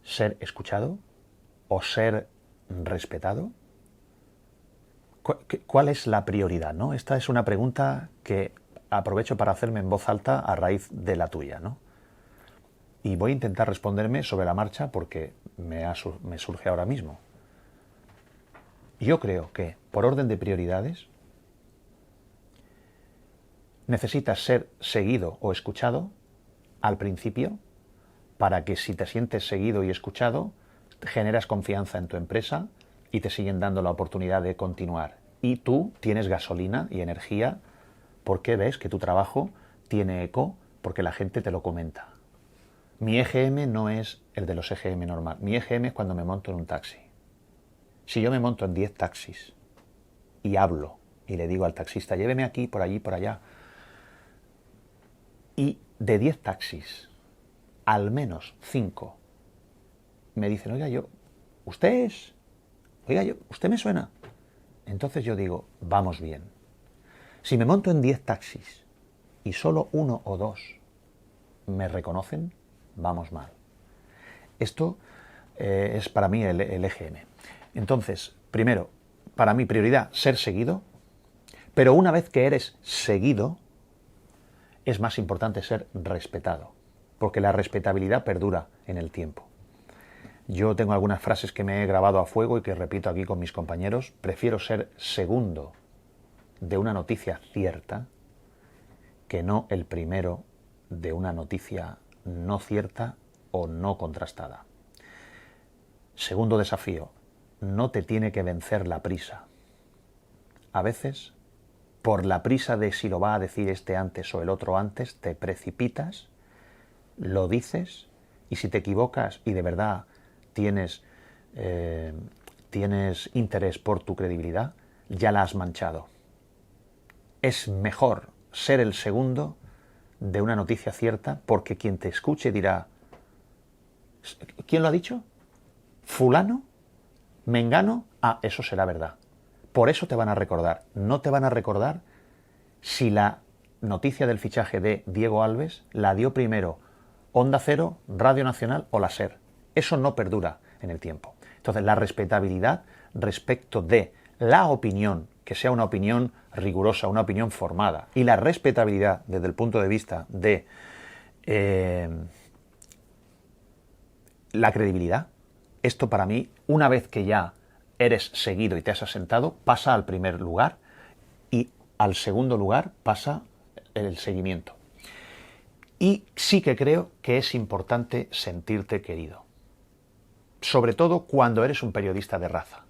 ser escuchado o ser respetado? ¿Cuál es la prioridad, ¿no? Esta es una pregunta que aprovecho para hacerme en voz alta a raíz de la tuya, ¿no? Y voy a intentar responderme sobre la marcha porque me surge ahora mismo. Yo creo que, por orden de prioridades, necesitas ser seguido o escuchado al principio para que, si te sientes seguido y escuchado, generas confianza en tu empresa y te siguen dando la oportunidad de continuar. Y tú tienes gasolina y energía porque ves que tu trabajo tiene eco, porque la gente te lo comenta. Mi EGM no es el de los EGM normal. Mi EGM es cuando me monto en un taxi. Si yo me monto en 10 taxis y hablo y le digo al taxista, lléveme aquí, por allí, por allá, y de 10 taxis, al menos 5 me dicen, usted me suena. Entonces yo digo, vamos bien. Si me monto en 10 taxis y solo 1 o 2 me reconocen, vamos mal. Esto es para mí el EGM. Entonces, primero, para mí prioridad, ser seguido, pero una vez que eres seguido, es más importante ser respetado, porque la respetabilidad perdura en el tiempo. Yo tengo algunas frases que me he grabado a fuego y que repito aquí con mis compañeros. Prefiero ser segundo de una noticia cierta que no el primero de una noticia no cierta o no contrastada. Segundo desafío, no te tiene que vencer la prisa. A veces, por la prisa de si lo va a decir este antes o el otro antes, te precipitas, lo dices, y si te equivocas y de verdad tienes interés por tu credibilidad, ya la has manchado. Es mejor ser el segundo de una noticia cierta, porque quien te escuche dirá, ¿quién lo ha dicho? ¿Fulano? ¿Mengano? Ah, eso será verdad. Por eso te van a recordar. No te van a recordar si la noticia del fichaje de Diego Alves la dio primero Onda Cero, Radio Nacional o la SER. Eso no perdura en el tiempo. Entonces, la respetabilidad respecto de la opinión, que sea una opinión rigurosa, una opinión formada, y la respetabilidad desde el punto de vista de la credibilidad, esto para mí, una vez que ya eres seguido y te has asentado, pasa al primer lugar y al segundo lugar pasa el seguimiento. Y sí que creo que es importante sentirte querido, sobre todo cuando eres un periodista de raza.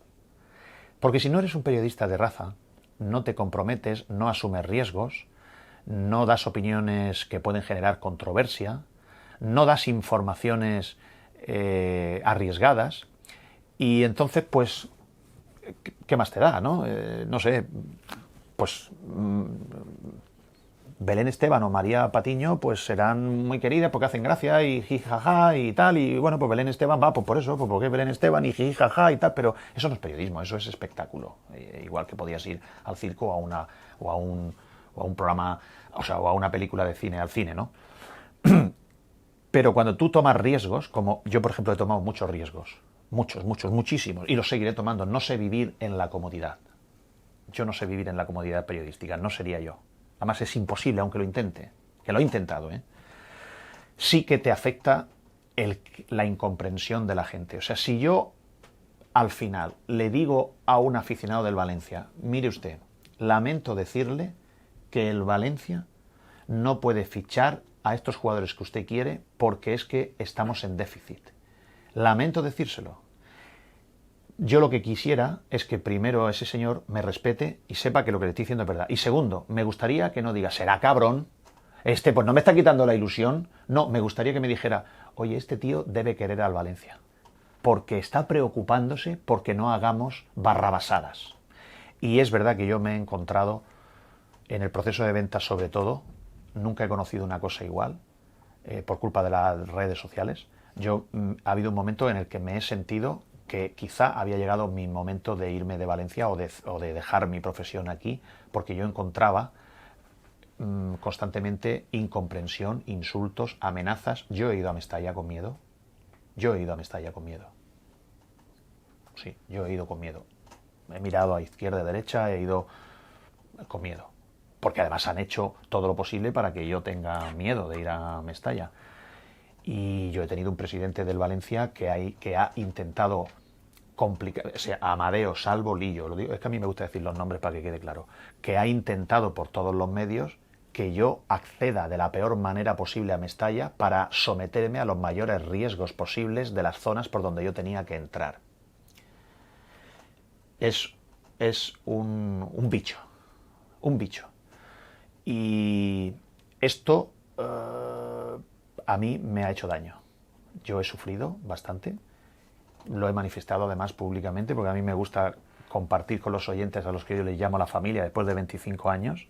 Porque si no eres un periodista de raza, no te comprometes, no asumes riesgos, no das opiniones que pueden generar controversia, no das informaciones arriesgadas, y entonces, pues, ¿qué más te da, no? No sé, pues Belén Esteban o María Patiño pues serán muy queridas porque hacen gracia y jijaja y tal, y bueno, pues Belén Esteban va pues por eso, pues porque Belén Esteban y jijaja y tal, pero eso no es periodismo, eso es espectáculo. Igual que podías ir al circo o a un programa, o sea, o a una película de cine, al cine, ¿no? Pero cuando tú tomas riesgos, como yo por ejemplo he tomado muchos riesgos, muchísimos, y los seguiré tomando, no sé vivir en la comodidad. Yo no sé vivir en la comodidad periodística, no sería yo. Además es imposible, aunque lo intente, que lo he intentado, sí que te afecta la incomprensión de la gente. O sea, si yo al final le digo a un aficionado del Valencia, mire usted, lamento decirle que el Valencia no puede fichar a estos jugadores que usted quiere porque es que estamos en déficit. Lamento decírselo. Yo lo que quisiera es que primero ese señor me respete y sepa que lo que le estoy diciendo es verdad. Y segundo, me gustaría que no diga, será cabrón, pues no me está quitando la ilusión. No, me gustaría que me dijera, oye, este tío debe querer al Valencia, porque está preocupándose porque no hagamos barrabasadas. Y es verdad que yo me he encontrado en el proceso de venta, sobre todo, nunca he conocido una cosa igual, por culpa de las redes sociales. Ha habido un momento en el que me he sentido que quizá había llegado mi momento de irme de Valencia o de dejar mi profesión aquí, porque yo encontraba constantemente incomprensión, insultos, amenazas. Yo he ido a Mestalla con miedo. Sí, yo he ido con miedo. He mirado a izquierda y a derecha, he ido con miedo. Porque además han hecho todo lo posible para que yo tenga miedo de ir a Mestalla. Y yo he tenido un presidente del Valencia que ha intentado complicar, o sea, Amadeo Salvo Lillo, lo digo, es que a mí me gusta decir los nombres para que quede claro, que ha intentado por todos los medios que yo acceda de la peor manera posible a Mestalla para someterme a los mayores riesgos posibles de las zonas por donde yo tenía que entrar. Es un bicho. Y esto a mí me ha hecho daño. Yo he sufrido bastante. Lo he manifestado además públicamente porque a mí me gusta compartir con los oyentes a los que yo les llamo la familia después de 25 años,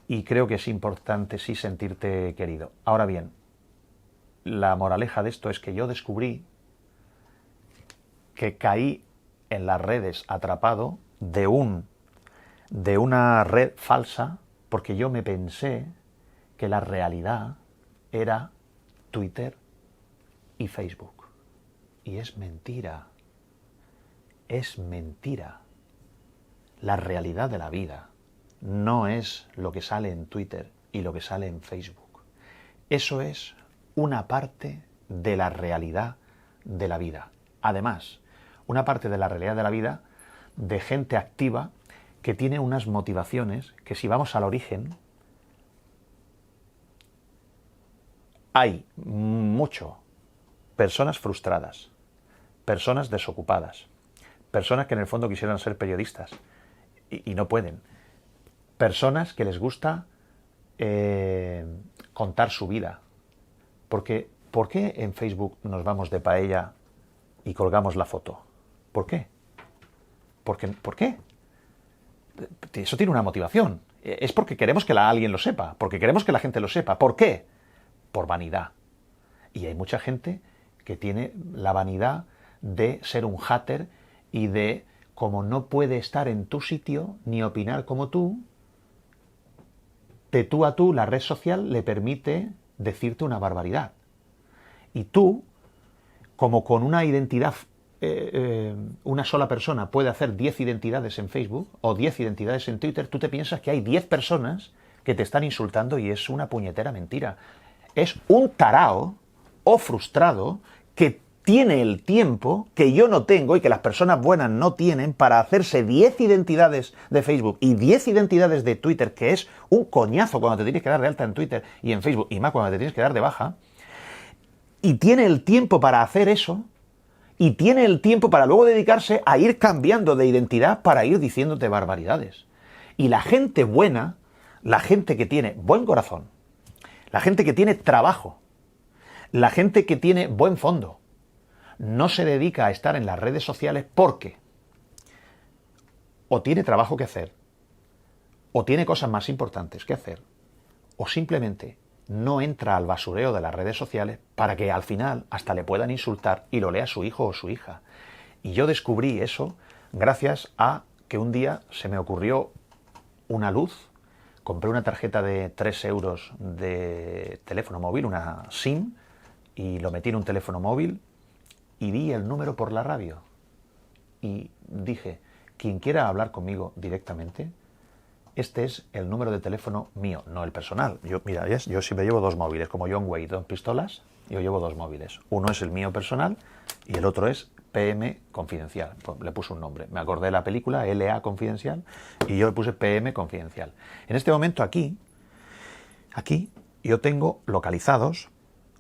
y creo que es importante sí sentirte querido. Ahora bien, la moraleja de esto es que yo descubrí que caí en las redes atrapado de una red falsa porque yo me pensé que la realidad era Twitter y Facebook. Y es mentira. Es mentira. La realidad de la vida no es lo que sale en Twitter y lo que sale en Facebook. Eso es una parte de la realidad de la vida. Además, una parte de la realidad de la vida de gente activa que tiene unas motivaciones que, si vamos al origen, hay mucho personas frustradas, personas desocupadas, personas que en el fondo quisieran ser periodistas y no pueden, personas que les gusta contar su vida. Porque, ¿por qué en Facebook nos vamos de paella y colgamos la foto? ¿Por qué? ¿Por qué? Eso tiene una motivación. Es porque queremos que alguien lo sepa, porque queremos que la gente lo sepa. ¿Por qué? Por vanidad. Y hay mucha gente que tiene la vanidad de ser un hater y de, como no puede estar en tu sitio ni opinar como tú, de tú a tú la red social le permite decirte una barbaridad. Y tú, como con una identidad una sola persona puede hacer 10 identidades en Facebook o 10 identidades en Twitter, tú te piensas que hay 10 personas que te están insultando y es una puñetera mentira. Es un tarao o frustrado que tiene el tiempo que yo no tengo y que las personas buenas no tienen para hacerse 10 identidades de Facebook y 10 identidades de Twitter, que es un coñazo cuando te tienes que dar de alta en Twitter y en Facebook, y más cuando te tienes que dar de baja, y tiene el tiempo para hacer eso, y tiene el tiempo para luego dedicarse a ir cambiando de identidad para ir diciéndote barbaridades. Y la gente buena, la gente que tiene buen corazón, la gente que tiene trabajo, la gente que tiene buen fondo, no se dedica a estar en las redes sociales porque o tiene trabajo que hacer, o tiene cosas más importantes que hacer, o simplemente no entra al basureo de las redes sociales para que al final hasta le puedan insultar y lo lea su hijo o su hija. Y yo descubrí eso gracias a que un día se me ocurrió una luz, compré una tarjeta de 3 euros de teléfono móvil, una SIM, y lo metí en un teléfono móvil y vi el número por la radio. Y dije, quien quiera hablar conmigo directamente, este es el número de teléfono mío, no el personal. Mira, yo siempre llevo 2 móviles, como John Wayne, 2 pistolas, yo llevo 2 móviles. Uno es el mío personal y el otro es PM Confidencial. Pues le puse un nombre. Me acordé de la película LA Confidencial y yo le puse PM Confidencial. En este momento aquí yo tengo localizados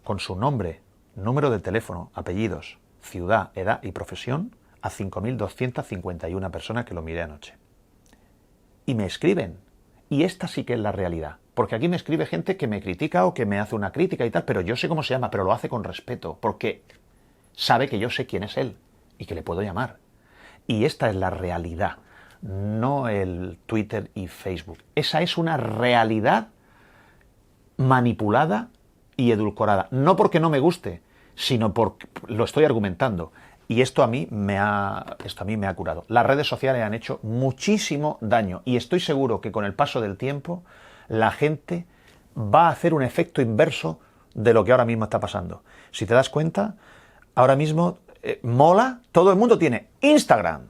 con su nombre, número de teléfono, apellidos, ciudad, edad y profesión a 5.251 personas que lo miré anoche. Y me escriben. Y esta sí que es la realidad. Porque aquí me escribe gente que me critica o que me hace una crítica y tal, pero yo sé cómo se llama, pero lo hace con respeto, porque sabe que yo sé quién es él y que le puedo llamar. Y esta es la realidad, no el Twitter y Facebook. Esa es una realidad manipulada y edulcorada. No porque no me guste, sino porque lo estoy argumentando. Y esto a mí me ha curado. Las redes sociales han hecho muchísimo daño y estoy seguro que con el paso del tiempo la gente va a hacer un efecto inverso de lo que ahora mismo está pasando. Si te das cuenta, ahora mismo mola, todo el mundo tiene Instagram,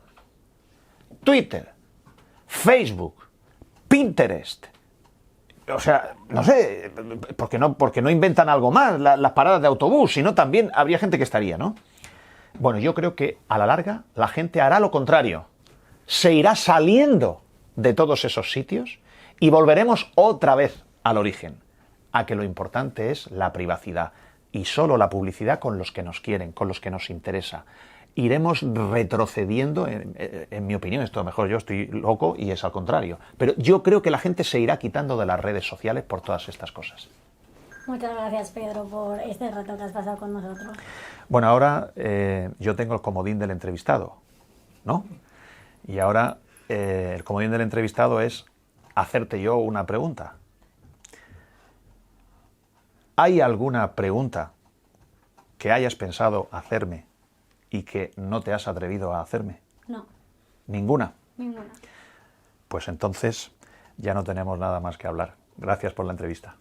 Twitter, Facebook, Pinterest. O sea, no sé, porque no inventan algo más, las paradas de autobús, sino también habría gente que estaría, ¿no? Bueno, yo creo que a la larga la gente hará lo contrario. Se irá saliendo de todos esos sitios y volveremos otra vez al origen, a que lo importante es la privacidad y solo la publicidad con los que nos quieren, con los que nos interesa. Iremos retrocediendo, en mi opinión, esto a lo mejor yo estoy loco y es al contrario, pero yo creo que la gente se irá quitando de las redes sociales por todas estas cosas. Muchas gracias, Pedro, por este rato que has pasado con nosotros. Bueno, ahora yo tengo el comodín del entrevistado, ¿no? Y ahora el comodín del entrevistado es hacerte yo una pregunta. ¿Hay alguna pregunta que hayas pensado hacerme y que no te has atrevido a hacerme? No. ¿Ninguna? Ninguna. Pues entonces ya no tenemos nada más que hablar. Gracias por la entrevista.